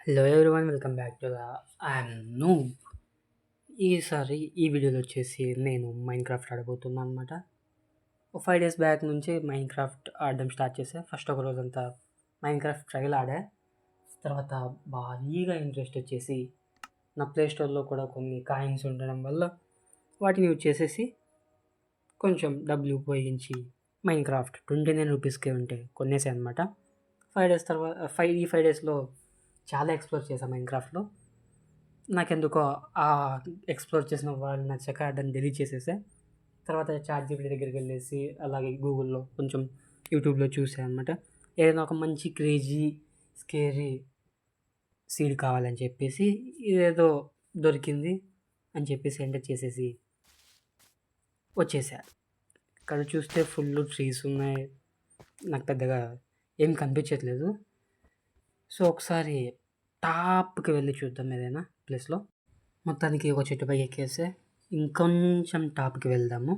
Hello everyone, welcome back to I'm noob. ఈసారి ఈ వీడియోలో వచ్చేసి నేను మైన్ క్రాఫ్ట్ ఆడబోతున్నాను అనమాట. ఒక 5 days బ్యాక్ నుంచి మైన్ క్రాఫ్ట్ ఆడడం స్టార్ట్ చేసా. ఫస్ట్ ఒక రోజంతా మైన్ క్రాఫ్ట్ ట్రయల్ ఆడా. తర్వాత భారీగా ఇంట్రెస్ట్ వచ్చేసి నా ప్లే స్టోర్లో కూడా కొన్ని కాయిన్స్ ఉండడం వల్ల వాటిని యూజ్ చేసేసి కొంచెం డబ్బులు ఉపయోగించి మైన్ క్రాఫ్ట్ 29 రూపీస్కే ఉంటే కొనేసాను అనమాట. 5 days తర్వాత 5 daysలో చాలా ఎక్స్ప్లోర్ చేశాను మైన్ క్రాఫ్ట్లో. నాకెందుకో ఆ ఎక్స్ప్లోర్ చేసిన వాళ్ళు నచ్చక దాన్ని డిలీట్ చేసేసా. తర్వాత చాట్‌జీపీటీ దగ్గరికి వెళ్ళేసి అలాగే గూగుల్‌లో కొంచెం యూట్యూబ్‌లో చూసాను అనమాట. ఏదైనా ఒక మంచి క్రేజీ స్కేరీ సీడ్ కావాలని చెప్పేసి ఇదేదో దొరికింది అని చెప్పేసి ఎంటర్ చేసేసి వచ్చేసా. ఇక్కడ చూస్తే ఫుల్ ట్రీస్ ఉన్నాయి. నాకు పెద్దగా ఏం కనిపించట్లేదు. సో ఒకసారి టాప్కి వెళ్ళి చూద్దాం ఏదైనా ప్లేస్లో. మొత్తానికి ఒక చెట్టు పైకి ఎక్కేస్తే ఇంకొంచెం టాప్కి వెళ్దాము.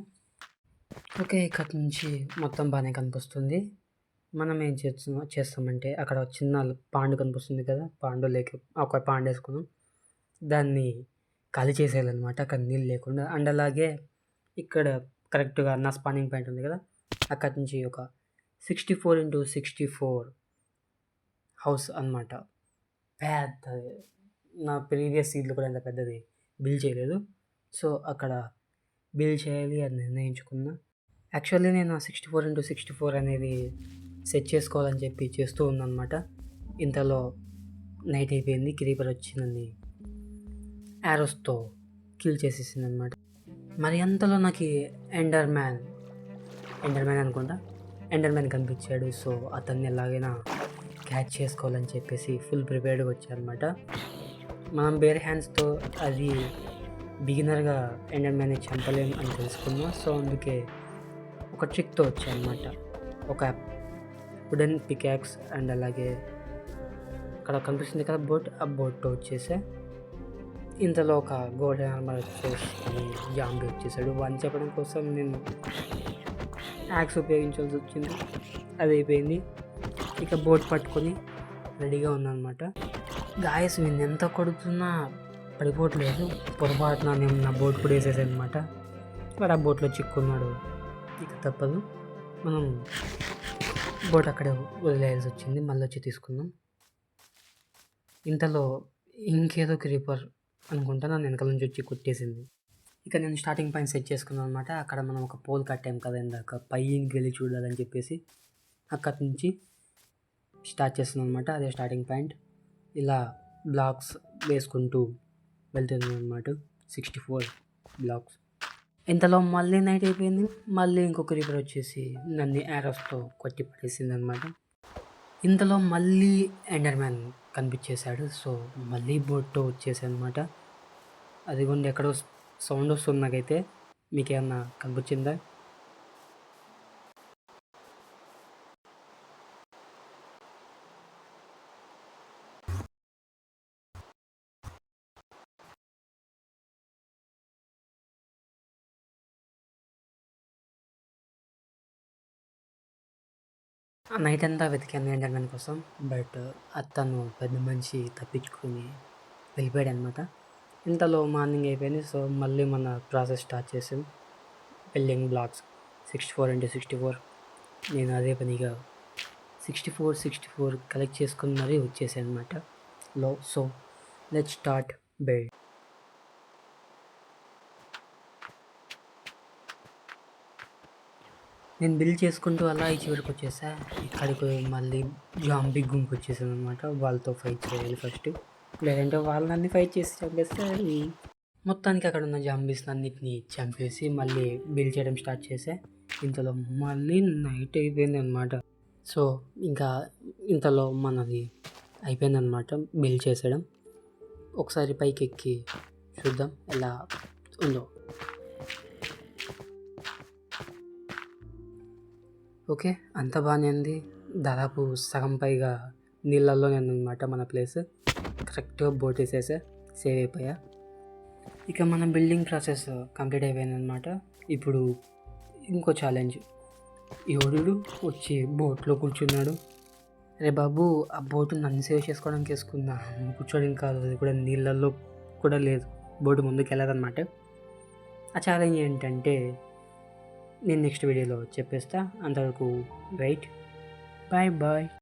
ఓకే, ఇక్కడ నుంచి మొత్తం బాగానే కనిపిస్తుంది. మనం ఏం చేస్తామంటే అక్కడ చిన్న పాండు కనిపిస్తుంది కదా, పాండు లేక ఒక పాండు వేసుకున్నాం. దాన్ని ఖాళీ చేసేయాలన్నమాట, అక్కడ నీళ్ళు లేకుండా. అండ్ అలాగే ఇక్కడ కరెక్ట్గా నా స్పానింగ్ పాయింట్ ఉంది కదా, అక్కడి నుంచి ఒక 64x64 హౌస్ అన్నమాట. పెద్దది. నా ప్రీవియస్ సీడ్లు కూడా ఎంత పెద్దది బిల్డ్ చేయలేదు. సో అక్కడ బిల్డ్ చేయాలి అని నిర్ణయించుకున్నా. యాక్చువల్లీ నేను 64x64 అనేది సెట్ చేసుకోవాలని చెప్పి చేస్తూ ఉన్నానమాట. ఇంతలో నైట్ అయిపోయింది. క్రీపర్ వచ్చి నన్ను యారోస్తో కిల్ చేసేసింది అనమాట. మరి అంతలో నాకు ఎండర్ మ్యాన్ అనుకుంటా ఎండర్ మ్యాన్ కనిపించాడు. సో అతన్ని ఎలాగైనా క్యాచ్ చేసుకోవాలని చెప్పేసి ఫుల్ ప్రిపేర్డ్గా వచ్చారనమాట. మనం బేర్ హ్యాండ్స్తో అది బిగినర్గా ఎండర్ మ్యాన్ని చంపలేం అని తెలుసుకున్నా. సో అందుకే ఒక ట్రిక్తో వచ్చాయన్నమాట. ఒక వుడెన్ పికాక్స్ అండ్ అలాగే అక్కడ కనిపిస్తుంది కదా బోట్, ఆ బోట్తో వచ్చేసా. ఇంతలో ఒక గోల్డెన్ ఆర్మర్ వచ్చేసి జాంబీ వచ్చేసాడు. వాడిని చెప్పడం కోసం నేను యాక్స్ ఉపయోగించాల్సి వచ్చింది. అది అయిపోయింది. ఇక బోట్ పట్టుకొని రెడీగా ఉన్నానమాట. గాయస్ నేను ఎంత కొడుతున్నా పడిపోవట్లేదు. పొరపాటున నేను నా బోట్ కూడా వేసేసాను అనమాట. వాడు ఆ బోట్లో చిక్కున్నాడు. ఇక తప్పదు, మనం బోట్ అక్కడే వదిలేయాల్సి వచ్చింది. మళ్ళీ వచ్చి తీసుకుందాం. ఇంతలో ఇంకేదో క్రీపర్ అనుకుంటా నా వెనకాల నుంచి వచ్చి కొట్టేసింది. ఇక నేను స్టార్టింగ్ పాయింట్ సెట్ చేసుకున్నాను అనమాట. అక్కడ మనం ఒక పోల్ కట్టాం కదా ఇందాక, పైకి వెళ్ళి చూడాలని చెప్పేసి అక్కడి నుంచి స్టార్ట్ చేస్తున్నాను అనమాట. అదే స్టార్టింగ్ పాయింట్. ఇలా బ్లాక్స్ వేసుకుంటూ వెళ్తున్నాను అనమాట. 64 బ్లాక్స్. ఇంతలో మళ్ళీ నైట్ అయిపోయింది. మళ్ళీ ఇంకొక రిపర్ వచ్చేసి నన్ను యారోస్తో కొట్టి పడేసింది అనమాట. ఇంతలో మళ్ళీ ఎండర్ మ్యాన్ కనిపించేశాడు. సో మళ్ళీ బోట్తో వచ్చేసాను అనమాట. అదిగోండి ఎక్కడో సౌండ్ వస్తుంది నాకైతే. మీకేమన్నా కనిపించిందా? ఆ నైట్ అంతా వెతికాను ఎండర్ మ్యాన్ కోసం. బట్ అతను పెద్ద మనిషి తప్పించుకొని వెళ్ళిపోయాడు అనమాట. ఇంతలో మార్నింగ్ అయిపోయింది. సో మళ్ళీ మన ప్రాసెస్ స్టార్ట్ చేసాం. Building blocks 64x64. నేను అదే పనిగా 64 కలెక్ట్ చేసుకుని మరీ వచ్చేసాను అనమాట. So let's start build. నేను బిల్డ్ చేసుకుంటూ అలా ఈ చివరికి వచ్చేసా. ఇక్కడికి మళ్ళీ జాంబీ గుంపు వచ్చేసాను అనమాట. వాళ్ళతో ఫైట్ చేయాలి ఫస్ట్, లేదంటే వాళ్ళని ఫైట్ చేసి చంపేస్తారు. మొత్తానికి అక్కడ ఉన్న జాంబీస్ అన్నిటిని చంపేసి మళ్ళీ బిల్డ్ చేయడం స్టార్ట్ చేసా. ఇంతలో మళ్ళీ నైట్ అయిపోయింది అనమాట. సో ఇంకా ఇంతలో మనది అయిపోయిందనమాట బిల్డ్ చేసేయడం. ఒకసారి పైకి ఎక్కి చూద్దాం ఎలా ఉందో. ఓకే, అంత బాగానే ఉంది. దాదాపు సగం పైగా నీళ్ళల్లోనే ఉందన్నమాట మన ప్లేస్. కరెక్ట్గా బోట్ వేసేసా, సేవ్ అయిపోయా. ఇక మన బిల్డింగ్ ప్రాసెస్ కంప్లీట్ అయిపోయిందనమాట. ఇప్పుడు ఇంకో ఛాలెంజ్. ఎవడు వచ్చి బోట్లో కూర్చున్నాడు. అరే బాబు ఆ బోటు నన్ను సేవ్ చేసుకోవడానికి వేసుకున్నా, కూర్చోడానికి కాదు. అది కూడా నీళ్ళల్లో కూడా లేదు, బోటు ముందుకు వెళ్ళదన్నమాట. ఆ ఛాలెంజ్ ఏంటంటే నేను నెక్స్ట్ వీడియోలో చెప్పేస్తా. అంతవరకు వెయిట్. Bye bye.